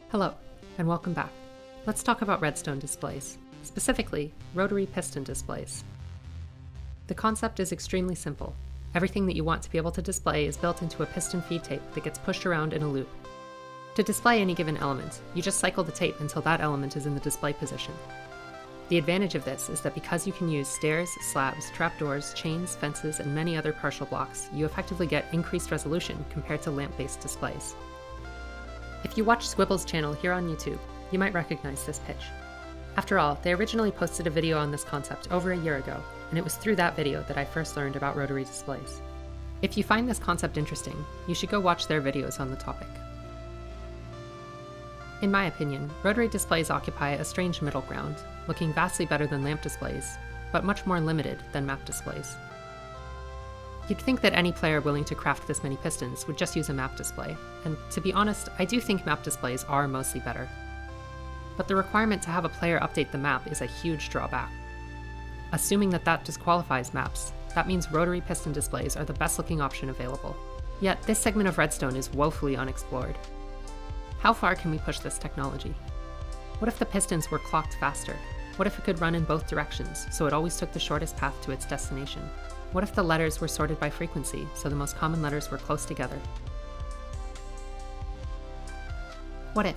Hello, and welcome back. Let's talk about redstone displays, specifically rotary piston displays. The concept is extremely simple. Everything that you want to be able to display is built into a piston feed tape that gets pushed around in a loop. To display any given element, you just cycle the tape until that element is in the display position. The advantage of this is that because you can use stairs, slabs, trapdoors, chains, fences, and many other partial blocks, you effectively get increased resolution compared to lamp-based displays. If you watch Squibble's channel here on YouTube, you might recognize this pitch. After all, they originally posted a video on this concept over a year ago, and it was through that video that I first learned about rotary displays. If you find this concept interesting, you should go watch their videos on the topic. In my opinion, rotary displays occupy a strange middle ground, looking vastly better than lamp displays, but much more limited than map displays. You'd think that any player willing to craft this many pistons would just use a map display, and to be honest, I do think map displays are mostly better. But the requirement to have a player update the map is a huge drawback. Assuming that disqualifies maps, that means rotary piston displays are the best looking option available. Yet this segment of Redstone is woefully unexplored. How far can we push this technology? What if the pistons were clocked faster? What if it could run in both directions, so it always took the shortest path to its destination? What if the letters were sorted by frequency, so the most common letters were close together? What if?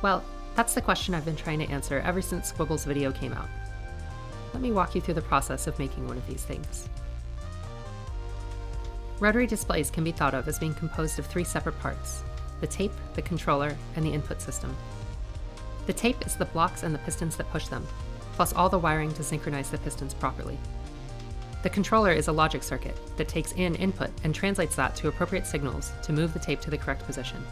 Well, that's the question I've been trying to answer ever since Squibble's video came out. Let me walk you through the process of making one of these things. Rotary displays can be thought of as being composed of three separate parts: the tape, the controller, and the input system. The tape is the blocks and the pistons that push them, plus all the wiring to synchronize the pistons properly. The controller is a logic circuit that takes in input and translates that to appropriate signals to move the tape to the correct position.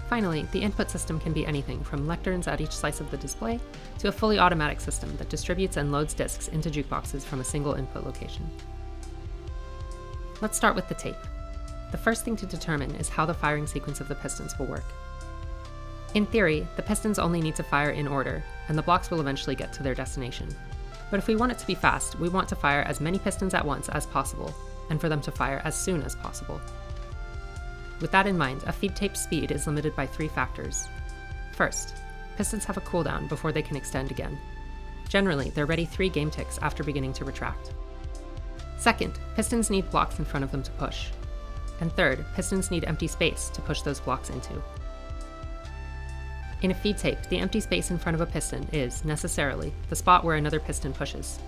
Finally, the input system can be anything from lecterns at each slice of the display to a fully automatic system that distributes and loads discs into jukeboxes from a single input location. Let's start with the tape. The first thing to determine is how the firing sequence of the pistons will work. In theory, the pistons only need to fire in order, and the blocks will eventually get to their destination. But if we want it to be fast, we want to fire as many pistons at once as possible, and for them to fire as soon as possible. With that in mind, a feed tape's speed is limited by three factors. First, pistons have a cooldown before they can extend again. Generally, they're ready 3 game ticks after beginning to retract. Second, pistons need blocks in front of them to push. And third, pistons need empty space to push those blocks into. In a feed tape, the empty space in front of a piston is, necessarily, the spot where another piston pushes.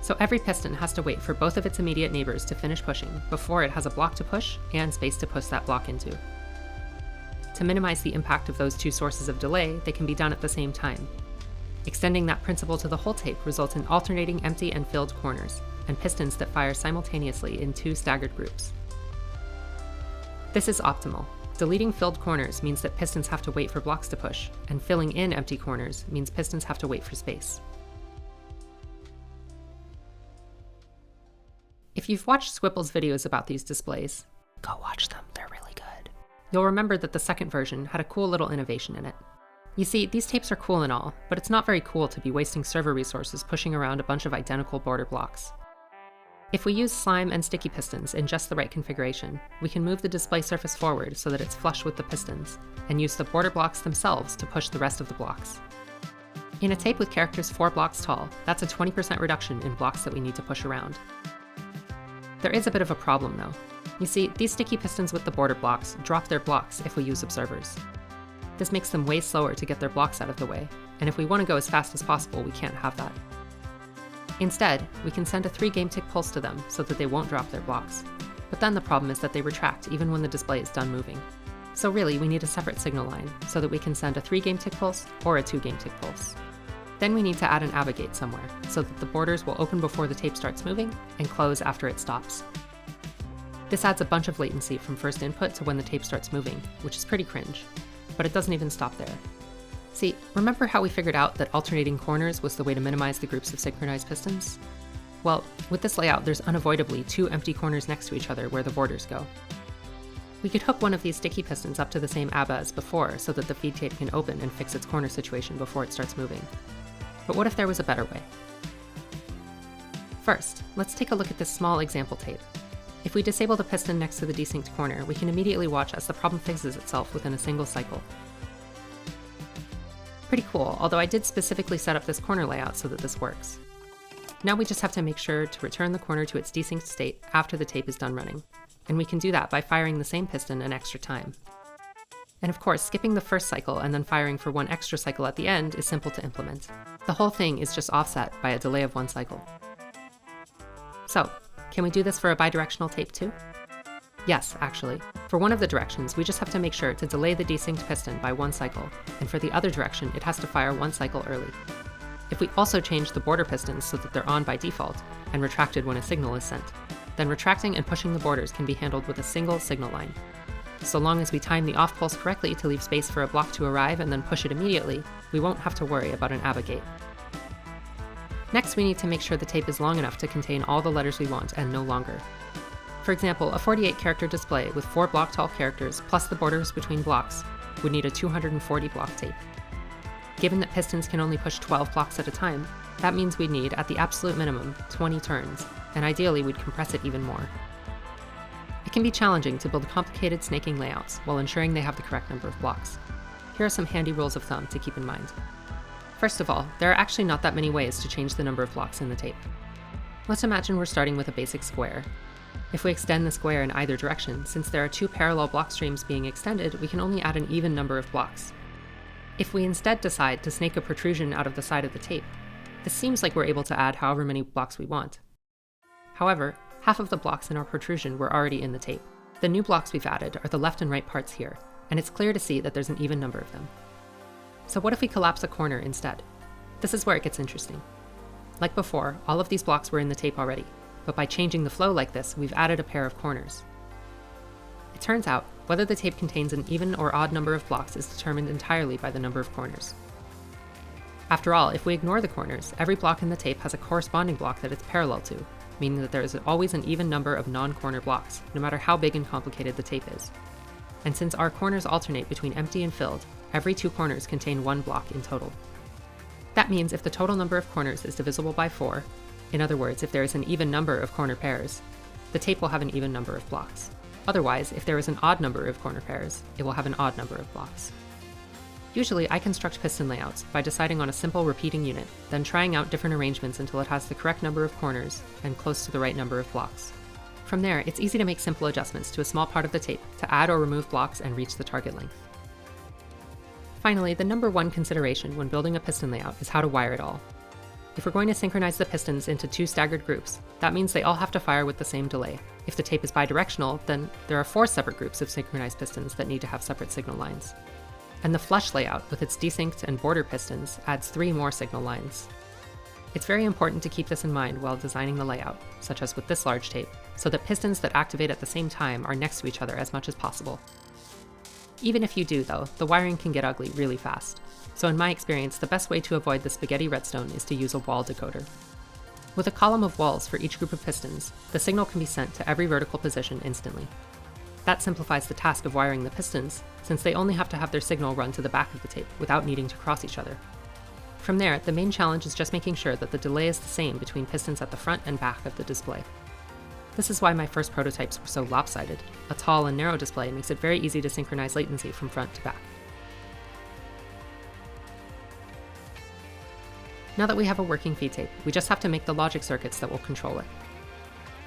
So every piston has to wait for both of its immediate neighbors to finish pushing before it has a block to push and space to push that block into. To minimize the impact of those two sources of delay, they can be done at the same time. Extending that principle to the whole tape results in alternating empty and filled corners, and pistons that fire simultaneously in 2 staggered groups. This is optimal. Deleting filled corners means that pistons have to wait for blocks to push, and filling in empty corners means pistons have to wait for space. If you've watched Squibble's videos about these displays, go watch them, they're really good. You'll remember that the second version had a cool little innovation in it. You see, these tapes are cool and all, but it's not very cool to be wasting server resources pushing around a bunch of identical border blocks. If we use slime and sticky pistons in just the right configuration, we can move the display surface forward so that it's flush with the pistons, and use the border blocks themselves to push the rest of the blocks. In a tape with characters 4 blocks tall, that's a 20% reduction in blocks that we need to push around. There is a bit of a problem though. You see, these sticky pistons with the border blocks drop their blocks if we use observers. This makes them way slower to get their blocks out of the way, and if we want to go as fast as possible, we can't have that. Instead, we can send a 3 game tick pulse to them so that they won't drop their blocks. But then the problem is that they retract even when the display is done moving. So really, we need a separate signal line so that we can send a 3 game tick pulse or a 2 game tick pulse. Then we need to add an abogate somewhere so that the borders will open before the tape starts moving and close after it stops. This adds a bunch of latency from first input to when the tape starts moving, which is pretty cringe. But it doesn't even stop there. See, remember how we figured out that alternating corners was the way to minimize the groups of synchronized pistons? Well, with this layout, there's unavoidably 2 empty corners next to each other where the borders go. We could hook one of these sticky pistons up to the same ABBA as before so that the feed tape can open and fix its corner situation before it starts moving. But what if there was a better way? First, let's take a look at this small example tape. If we disable the piston next to the desynced corner, we can immediately watch as the problem fixes itself within a single cycle. Pretty cool, although I did specifically set up this corner layout so that this works. Now we just have to make sure to return the corner to its desynced state after the tape is done running, and we can do that by firing the same piston an extra time. And of course, skipping the first cycle and then firing for one extra cycle at the end is simple to implement. The whole thing is just offset by a delay of one cycle. So, can we do this for a bidirectional tape too? Yes, actually. For one of the directions, we just have to make sure to delay the desynced piston by one cycle, and for the other direction, it has to fire one cycle early. If we also change the border pistons so that they're on by default, and retracted when a signal is sent, then retracting and pushing the borders can be handled with a single signal line. So long as we time the off pulse correctly to leave space for a block to arrive and then push it immediately, we won't have to worry about an ABBA gate. Next, we need to make sure the tape is long enough to contain all the letters we want and no longer. For example, a 48-character display with 4 block-tall characters plus the borders between blocks would need a 240-block tape. Given that pistons can only push 12 blocks at a time, that means we'd need, at the absolute minimum, 20 turns, and ideally we'd compress it even more. It can be challenging to build complicated snaking layouts while ensuring they have the correct number of blocks. Here are some handy rules of thumb to keep in mind. First of all, there are actually not that many ways to change the number of blocks in the tape. Let's imagine we're starting with a basic square. If we extend the square in either direction, since there are 2 parallel block streams being extended, we can only add an even number of blocks. If we instead decide to snake a protrusion out of the side of the tape, this seems like we're able to add however many blocks we want. However, half of the blocks in our protrusion were already in the tape. The new blocks we've added are the left and right parts here, and it's clear to see that there's an even number of them. So what if we collapse a corner instead? This is where it gets interesting. Like before, all of these blocks were in the tape already, but by changing the flow like this, we've added a pair of corners. It turns out, whether the tape contains an even or odd number of blocks is determined entirely by the number of corners. After all, if we ignore the corners, every block in the tape has a corresponding block that it's parallel to, meaning that there is always an even number of non-corner blocks, no matter how big and complicated the tape is. And since our corners alternate between empty and filled, every 2 corners contain 1 block in total. That means if the total number of corners is divisible by 4, in other words, if there is an even number of corner pairs, the tape will have an even number of blocks. Otherwise, if there is an odd number of corner pairs, it will have an odd number of blocks. Usually, I construct piston layouts by deciding on a simple repeating unit, then trying out different arrangements until it has the correct number of corners and close to the right number of blocks. From there, it's easy to make simple adjustments to a small part of the tape to add or remove blocks and reach the target length. Finally, the number 1 consideration when building a piston layout is how to wire it all. If we're going to synchronize the pistons into 2 staggered groups, that means they all have to fire with the same delay. If the tape is bidirectional, then there are 4 separate groups of synchronized pistons that need to have separate signal lines. And the flush layout, with its desynced and border pistons, adds 3 more signal lines. It's very important to keep this in mind while designing the layout, such as with this large tape, so that pistons that activate at the same time are next to each other as much as possible. Even if you do, though, the wiring can get ugly really fast. So in my experience, the best way to avoid the spaghetti redstone is to use a wall decoder. With a column of walls for each group of pistons, the signal can be sent to every vertical position instantly. That simplifies the task of wiring the pistons, since they only have to have their signal run to the back of the tape without needing to cross each other. From there, the main challenge is just making sure that the delay is the same between pistons at the front and back of the display. This is why my first prototypes were so lopsided. A tall and narrow display makes it very easy to synchronize latency from front to back. Now that we have a working feed tape, we just have to make the logic circuits that will control it.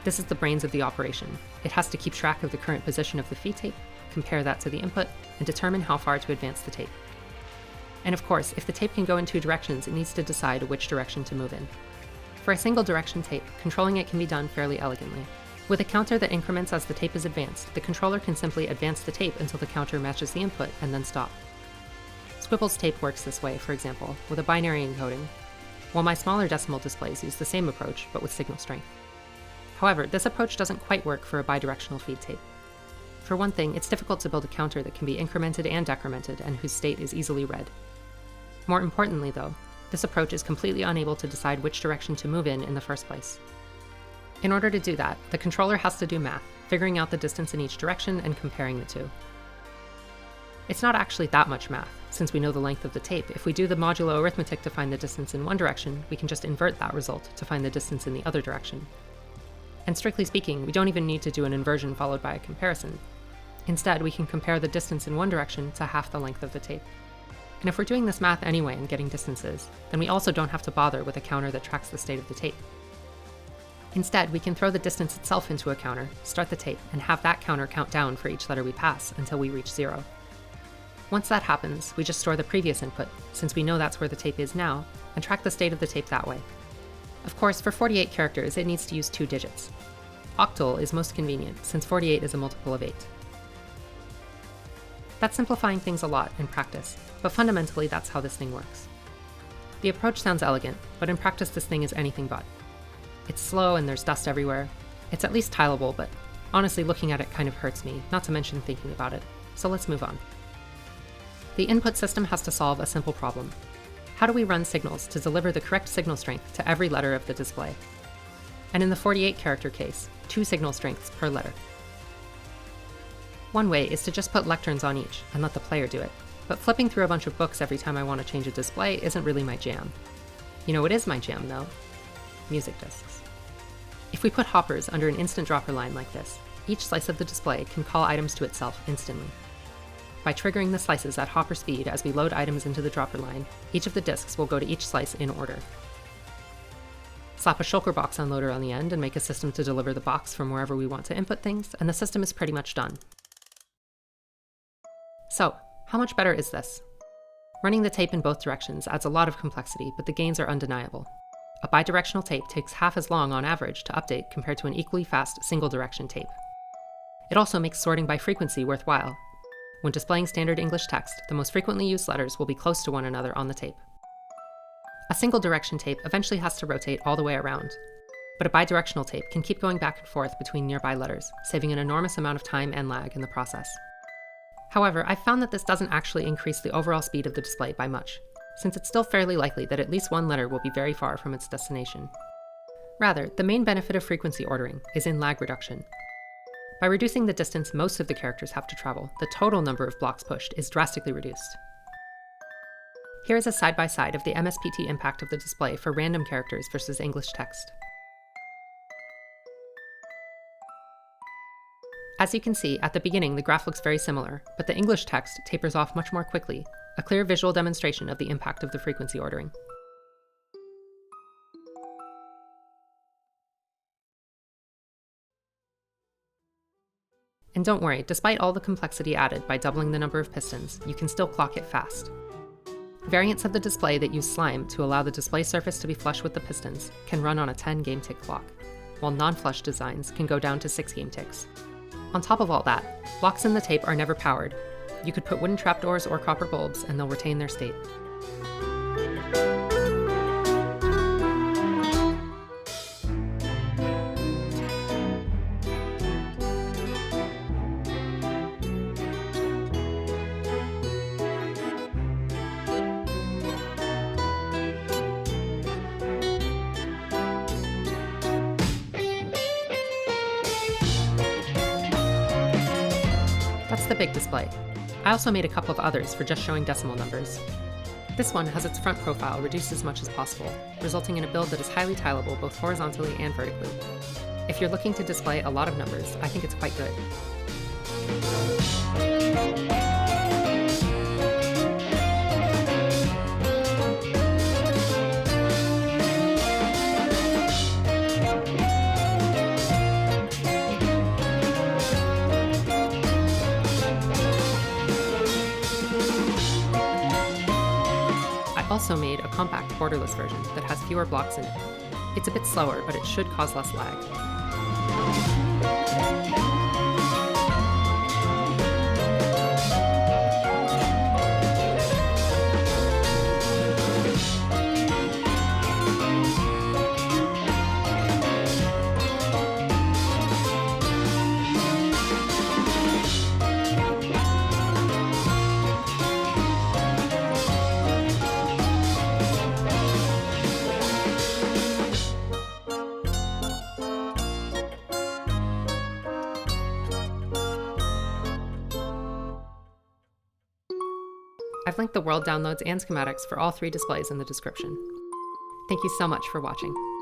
This is the brains of the operation. It has to keep track of the current position of the feed tape, compare that to the input, and determine how far to advance the tape. And of course, if the tape can go in 2 directions, it needs to decide which direction to move in. For a single direction tape, controlling it can be done fairly elegantly. With a counter that increments as the tape is advanced, the controller can simply advance the tape until the counter matches the input and then stop. Squibble's tape works this way, for example, with a binary encoding, while my smaller decimal displays use the same approach, but with signal strength. However, this approach doesn't quite work for a bidirectional feed tape. For one thing, it's difficult to build a counter that can be incremented and decremented and whose state is easily read. More importantly, though, this approach is completely unable to decide which direction to move in the first place. In order to do that, the controller has to do math, figuring out the distance in each direction and comparing the 2. It's not actually that much math. Since we know the length of the tape, if we do the modulo arithmetic to find the distance in one direction, we can just invert that result to find the distance in the other direction. And strictly speaking, we don't even need to do an inversion followed by a comparison. Instead, we can compare the distance in one direction to half the length of the tape. And if we're doing this math anyway and getting distances, then we also don't have to bother with a counter that tracks the state of the tape. Instead, we can throw the distance itself into a counter, start the tape, and have that counter count down for each letter we pass until we reach 0. Once that happens, we just store the previous input, since we know that's where the tape is now, and track the state of the tape that way. Of course, for 48 characters, it needs to use 2 digits. Octal is most convenient, since 48 is a multiple of 8. That's simplifying things a lot in practice, but fundamentally that's how this thing works. The approach sounds elegant, but in practice this thing is anything but. It's slow and there's dust everywhere. It's at least tileable, but honestly looking at it kind of hurts me, not to mention thinking about it. So let's move on. The input system has to solve a simple problem. How do we run signals to deliver the correct signal strength to every letter of the display? And in the 48 character case, 2 signal strengths per letter. One way is to just put lecterns on each and let the player do it, but flipping through a bunch of books every time I want to change a display isn't really my jam. You know what is my jam though? Music discs. If we put hoppers under an instant dropper line like this, each slice of the display can call items to itself instantly. By triggering the slices at hopper speed as we load items into the dropper line, each of the discs will go to each slice in order. Slap a shulker box unloader on the end and make a system to deliver the box from wherever we want to input things, and the system is pretty much done. So, how much better is this? Running the tape in both directions adds a lot of complexity, but the gains are undeniable. A bidirectional tape takes half as long on average to update compared to an equally fast single-direction tape. It also makes sorting by frequency worthwhile. When displaying standard English text, the most frequently used letters will be close to one another on the tape. A single-direction tape eventually has to rotate all the way around, but a bidirectional tape can keep going back and forth between nearby letters, saving an enormous amount of time and lag in the process. However, I've found that this doesn't actually increase the overall speed of the display by much, since it's still fairly likely that at least one letter will be very far from its destination. Rather, the main benefit of frequency ordering is in lag reduction. By reducing the distance most of the characters have to travel, the total number of blocks pushed is drastically reduced. Here is a side-by-side of the MSPT impact of the display for random characters versus English text. As you can see, at the beginning the graph looks very similar, but the English text tapers off much more quickly, a clear visual demonstration of the impact of the frequency ordering. And don't worry, despite all the complexity added by doubling the number of pistons, you can still clock it fast. Variants of the display that use slime to allow the display surface to be flush with the pistons can run on a 10 game tick clock, while non-flush designs can go down to 6 game ticks. On top of all that, blocks in the tape are never powered. You could put wooden trapdoors or copper bulbs and they'll retain their state. That's the big display. I also made a couple of others for just showing decimal numbers. This one has its front profile reduced as much as possible, resulting in a build that is highly tileable both horizontally and vertically. If you're looking to display a lot of numbers, I think it's quite good. I also made a compact borderless version that has fewer blocks in it. It's a bit slower, but it should cause less lag. I've linked the world downloads and schematics for all 3 displays in the description. Thank you so much for watching.